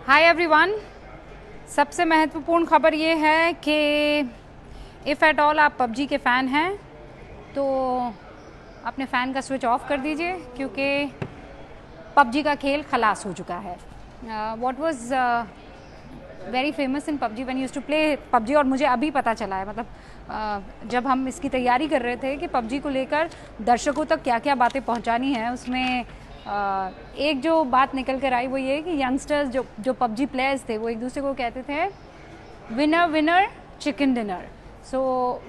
Hi everyone. सबसे महत्वपूर्ण खबर ये है कि इफ़ एट ऑल आप पबजी के फ़ैन हैं तो अपने फ़ैन का स्विच ऑफ कर दीजिए, क्योंकि पबजी का खेल खलास हो चुका है। What was very famous in PUBG when used to play PUBG, और मुझे अभी पता चला है, मतलब जब हम इसकी तैयारी कर रहे थे कि पबजी को लेकर दर्शकों तक क्या क्या बातें पहुंचानी है, उसमें एक जो बात निकल कर आई वो ये कि यंगस्टर्स जो पबजी प्लेयर्स थे वो एक दूसरे को कहते थे विनर विनर चिकन डिनर। सो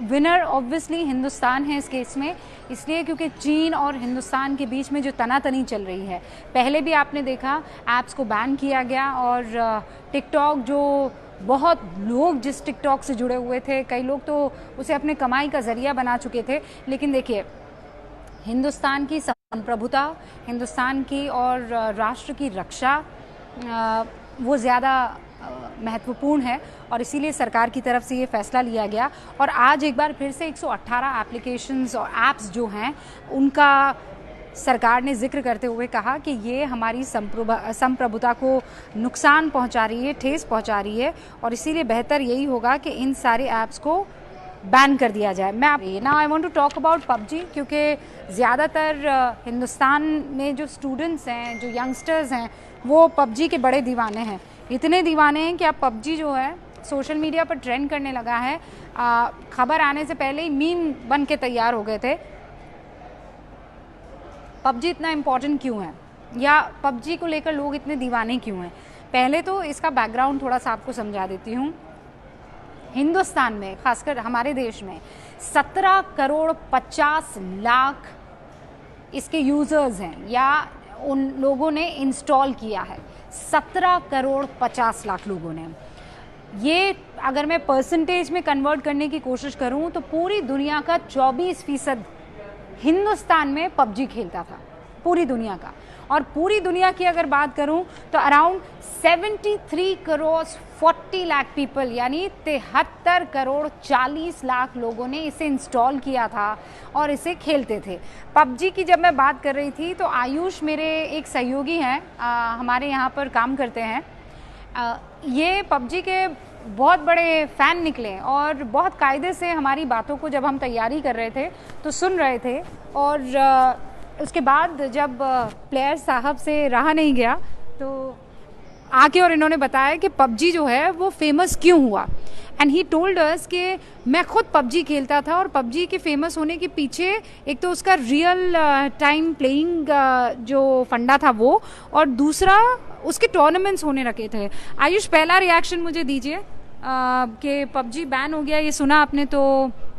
विनर ऑब्वियसली हिंदुस्तान है इस केस में, इसलिए क्योंकि चीन और हिंदुस्तान के बीच में जो तनातनी चल रही है, पहले भी आपने देखा ऐप्स को बैन किया गया, और टिकटॉक जो बहुत लोग जिस टिकटॉक से जुड़े हुए थे, कई लोग तो उसे अपने कमाई का ज़रिया बना चुके थे। लेकिन देखिए, हिंदुस्तान की संप्रभुता, हिंदुस्तान की और राष्ट्र की रक्षा वो ज़्यादा महत्वपूर्ण है, और इसीलिए सरकार की तरफ से ये फैसला लिया गया। और आज एक बार फिर से 118 एप्लीकेशंस और ऐप्स जो हैं उनका सरकार ने जिक्र करते हुए कहा कि ये हमारी संप्रभुता को नुकसान पहुंचा रही है, ठेस पहुंचा रही है, और इसीलिए बेहतर यही होगा कि इन सारे ऐप्स को बैन कर दिया जाए। Now I want to talk about PUBG, क्योंकि ज़्यादातर हिंदुस्तान में जो स्टूडेंट्स हैं, जो यंगस्टर्स हैं, वो पबजी के बड़े दीवाने हैं। इतने दीवाने हैं कि अब पबजी जो है सोशल मीडिया पर ट्रेंड करने लगा है। खबर आने से पहले ही मीम बन के तैयार हो गए थे। पबजी इतना इम्पोर्टेंट क्यों है, या पबजी को लेकर लोग इतने दीवाने क्यों हैं? पहले तो इसका बैकग्राउंड थोड़ा सा आपको समझा देती हूँ। हिंदुस्तान में, खासकर हमारे देश में 17 करोड़ 50 लाख इसके यूज़र्स हैं, या उन लोगों ने इंस्टॉल किया है। 17 करोड़ 50 लाख लोगों ने। ये अगर मैं परसेंटेज में कन्वर्ट करने की कोशिश करूं तो पूरी दुनिया का 24% हिंदुस्तान में पबजी खेलता था, पूरी दुनिया का। और पूरी दुनिया की अगर बात करूं तो अराउंड 73 करोड़ 40 लाख पीपल, यानी 73 करोड़ 40 लाख लोगों ने इसे इंस्टॉल किया था और इसे खेलते थे। पबजी की जब मैं बात कर रही थी तो आयुष मेरे एक सहयोगी हैं, हमारे यहाँ पर काम करते हैं। ये पबजी के बहुत बड़े फ़ैन निकले और बहुत कायदे से हमारी बातों को जब हम तैयारी कर रहे थे तो सुन रहे थे। और उसके बाद जब प्लेयर साहब से रहा नहीं गया तो आके और इन्होंने बताया कि पबजी जो है वो फेमस क्यों हुआ। एंड ही टोल्ड अस कि मैं खुद पबजी खेलता था, और पबजी के फेमस होने के पीछे एक तो उसका रियल टाइम प्लेइंग जो फंडा था वो, और दूसरा उसके टूर्नामेंट्स होने रखे थे। आयुष, पहला रिएक्शन मुझे दीजिए कि पबजी बैन हो गया, ये सुना आपने तो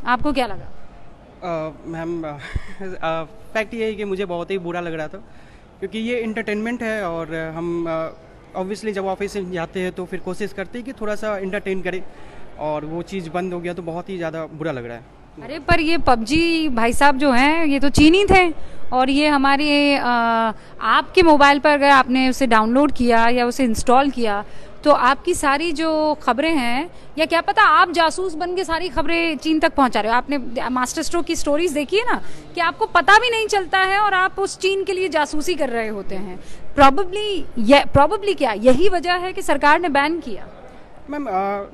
आपको क्या लगा? मैम, फैक्ट ये है कि मुझे बहुत ही बुरा लग रहा था, क्योंकि ये इंटरटेनमेंट है, और हम ऑब्वियसली जब ऑफिस से जाते हैं तो फिर कोशिश करते हैं कि थोड़ा सा इंटरटेन करें, और वो चीज़ बंद हो गया तो बहुत ही ज़्यादा बुरा लग रहा है। अरे पर ये पबजी भाई साहब जो हैं ये तो चीनी थे, और ये हमारे आपके मोबाइल पर अगर आपने उसे डाउनलोड किया या उसे इंस्टॉल किया तो आपकी सारी जो खबरें हैं, या क्या पता आप जासूस बन के सारी खबरें चीन तक पहुंचा रहे हो। आपने मास्टर स्ट्रोक की स्टोरीज देखी है ना, कि आपको पता भी नहीं चलता है और आप उस चीन के लिए जासूसी कर रहे होते हैं। प्रॉबली क्या यही वजह है कि सरकार ने बैन किया? मैम,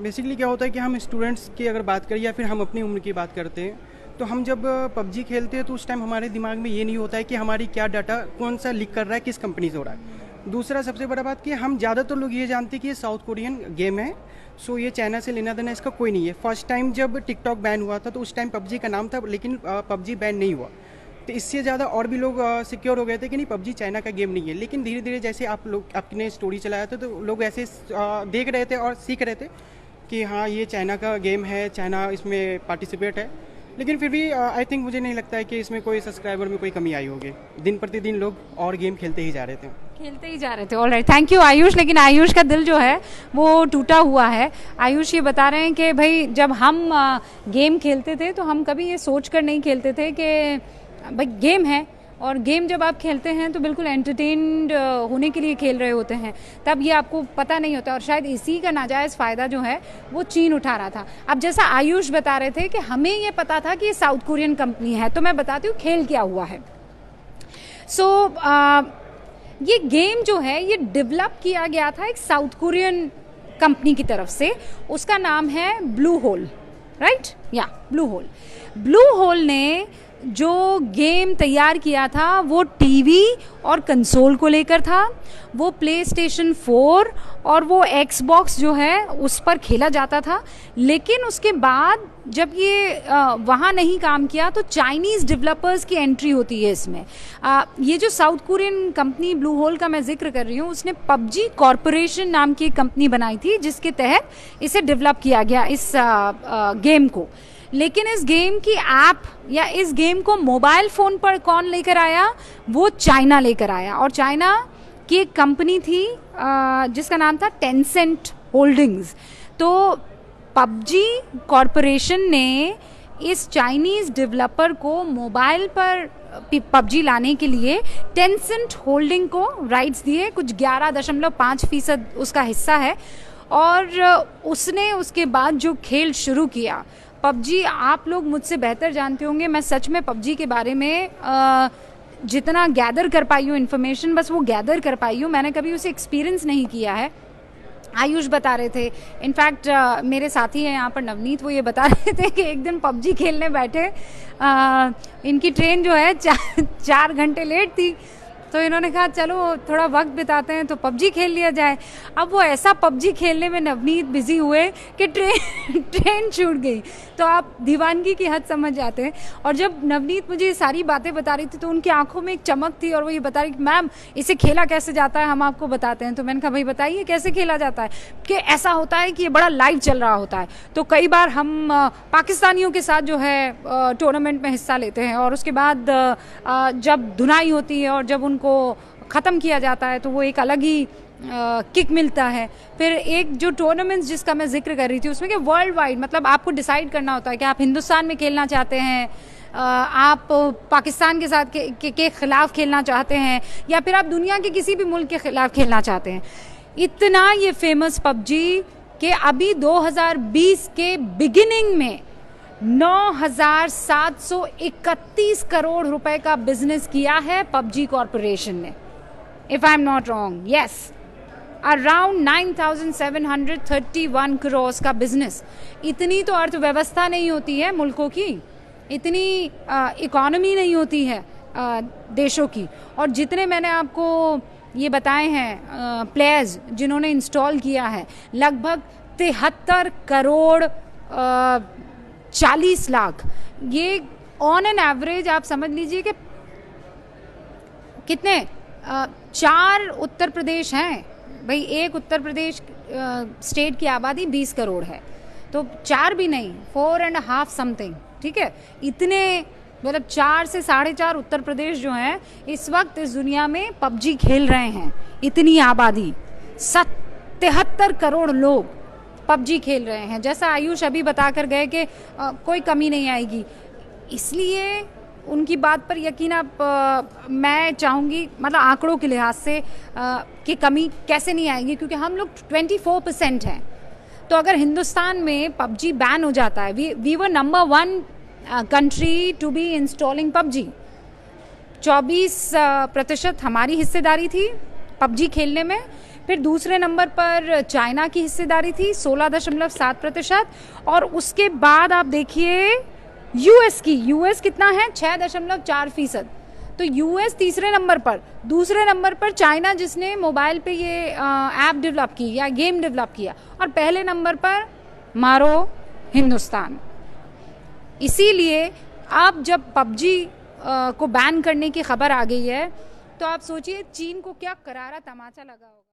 बेसिकली क्या होता है कि हम स्टूडेंट्स की अगर बात करें या फिर हम अपनी उम्र की बात करते हैं, तो हम जब पबजी खेलते हैं तो उस टाइम हमारे दिमाग में ये नहीं होता है कि हमारी क्या डाटा कौन सा लीक कर रहा है, किस कंपनी से हो रहा है। दूसरा सबसे बड़ा बात कि हम ज़्यादातर लोग ये जानते हैं कि ये साउथ कोरियन गेम है, सो ये चाइना से लेना देना इसका कोई नहीं है। फर्स्ट टाइम जब टिकटॉक बैन हुआ था तो उस टाइम पबजी का नाम था, लेकिन पबजी बैन नहीं हुआ, तो इससे ज़्यादा और भी लोग सिक्योर हो गए थे कि नहीं, पबजी चाइना का गेम नहीं है। लेकिन धीरे धीरे जैसे आप लोग आपने स्टोरी चलाया था तो लोग ऐसे देख रहे थे और सीख रहे थे कि हाँ ये चाइना का गेम है, चाइना इसमें पार्टिसिपेट है। लेकिन फिर भी आई थिंक मुझे नहीं लगता है कि इसमें कोई सब्सक्राइबर में कोई कमी आई होगी। दिन प्रतिदिन लोग और गेम खेलते ही जा रहे थे। Alright, thank you Ayush. लेकिन आयुष का दिल जो है वो टूटा हुआ है। आयुष ये बता रहे हैं कि भाई जब हम गेम खेलते थे तो हम कभी ये सोच कर नहीं खेलते थे कि भाई गेम है, और गेम जब आप खेलते हैं तो बिल्कुल एंटरटेन्ड होने के लिए खेल रहे होते हैं, तब ये आपको पता नहीं होता। और शायद इसी का नाजायज़ फ़ायदा जो है वो चीन उठा रहा था। अब जैसा आयुष बता रहे थे कि हमें ये पता था कि ये साउथ कोरियन कंपनी है, तो मैं बताती हूँ खेल क्या हुआ है। ये गेम जो है ये डेवलप किया गया था एक साउथ कोरियन कंपनी की तरफ से, उसका नाम है ब्लू होल, राइट, या ब्लू होल। ब्लू होल ने जो गेम तैयार किया था वो टीवी और कंसोल को लेकर था, वो प्ले स्टेशन 4 और वो एक्सबॉक्स जो है उस पर खेला जाता था। लेकिन उसके बाद जब ये वहाँ नहीं काम किया तो चाइनीज़ डेवलपर्स की एंट्री होती है इसमें। ये जो South Korean company Blue Hole का मैं जिक्र कर रही हूँ, उसने पबजी कॉरपोरेशन नाम की एक कंपनी बनाई थी जिसके तहत इसे डेवलप किया गया इस गेम को। लेकिन इस गेम की ऐप या इस गेम को मोबाइल फ़ोन पर कौन लेकर आया, वो चाइना लेकर आया। और चाइना की एक कंपनी थी जिसका नाम था टेंसेंट होल्डिंग्स। तो पबजी कॉरपोरेशन ने इस चाइनीज़ डेवलपर को मोबाइल पर पबजी लाने के लिए टेंसेंट होल्डिंग को राइट्स दिए, कुछ 11.5% उसका हिस्सा है। और उसने उसके बाद जो खेल शुरू किया पबजी, आप लोग मुझसे बेहतर जानते होंगे, मैं सच में पबजी के बारे में जितना गैदर कर पाई हूँ इन्फॉर्मेशन, बस वो गैदर कर पाई हूँ, मैंने कभी उसे एक्सपीरियंस नहीं किया है। आयुष बता रहे थे, इनफैक्ट मेरे साथी हैं यहाँ पर नवनीत, वो ये बता रहे थे कि एक दिन पबजी खेलने बैठे, इनकी ट्रेन जो है 4 घंटे लेट थी, तो इन्होंने कहा चलो थोड़ा वक्त बिताते हैं तो पबजी खेल लिया जाए। अब वो ऐसा पबजी खेलने में नवनीत बिजी हुए कि ट्रेन छूट गई। तो आप दीवानगी की हद समझ जाते हैं। और जब नवनीत मुझे ये सारी बातें बता रही थी तो उनकी आंखों में एक चमक थी और वो ये बता रही कि मैम इसे खेला कैसे जाता है, हम आपको बताते हैं। तो मैंने कहा भाई बताइए कैसे खेला जाता है। कि ऐसा होता है कि ये बड़ा लाइव चल रहा होता है, तो कई बार हम पाकिस्तानियों के साथ जो है टूर्नामेंट में हिस्सा लेते हैं और उसके बाद जब धुनाई होती है और जब उनको ख़त्म किया जाता है तो वो एक अलग ही किक मिलता है। फिर एक जो टूर्नामेंट्स जिसका मैं जिक्र कर रही थी उसमें कि वर्ल्ड वाइड, मतलब आपको डिसाइड करना होता है कि आप हिंदुस्तान में खेलना चाहते हैं, आप पाकिस्तान के साथ के खिलाफ खेलना चाहते हैं, या फिर आप दुनिया के किसी भी मुल्क के खिलाफ खेलना चाहते हैं। इतना ये फेमस पबजी कि अभी 2020 के बिगिनिंग में 9,731 करोड़ रुपए का बिजनेस किया है पबजी कॉरपोरेशन ने, if I am not wrong, yes, around 9,731 crore का बिजनेस। इतनी तो अर्थव्यवस्था नहीं होती है मुल्कों की, इतनी इकोनॉमी नहीं होती है देशों की। और जितने मैंने आपको ये बताए हैं प्लेयर्स जिन्होंने इंस्टॉल किया है, लगभग 73 करोड़ 40 लाख, ये ऑन एन एवरेज आप समझ लीजिए कि कितने 4 उत्तर प्रदेश हैं भाई। एक उत्तर प्रदेश स्टेट की आबादी 20 करोड़ है, तो 4 भी नहीं, 4.5 समथिंग, ठीक है। इतने मतलब 4 से 4.5 उत्तर प्रदेश जो हैं इस वक्त इस दुनिया में पबजी खेल रहे हैं। इतनी आबादी, 73 करोड़ लोग पबजी खेल रहे हैं। जैसा आयुष अभी बता कर गए कि कोई कमी नहीं आएगी, इसलिए उनकी बात पर यकीन आप मैं चाहूँगी, मतलब आंकड़ों के लिहाज से कि कमी कैसे नहीं आएगी, क्योंकि हम लोग 24% हैं। तो अगर हिंदुस्तान में पबजी बैन हो जाता है, we were number 1 country to be installing PUBG. 24% हमारी हिस्सेदारी थी पबजी खेलने में। फिर दूसरे नंबर पर चाइना की हिस्सेदारी थी 16.7%, और उसके बाद आप देखिए यूएस की, यूएस कितना है 6.4%। तो यूएस तीसरे नंबर पर, दूसरे नंबर पर चाइना जिसने मोबाइल पे ये ऐप डेवलप की या गेम डेवलप किया, और पहले नंबर पर मारो हिंदुस्तान। इसीलिए अब जब पबजी को बैन करने की खबर आ गई है तो आप सोचिए चीन को क्या करारा तमाचा लगा होगा।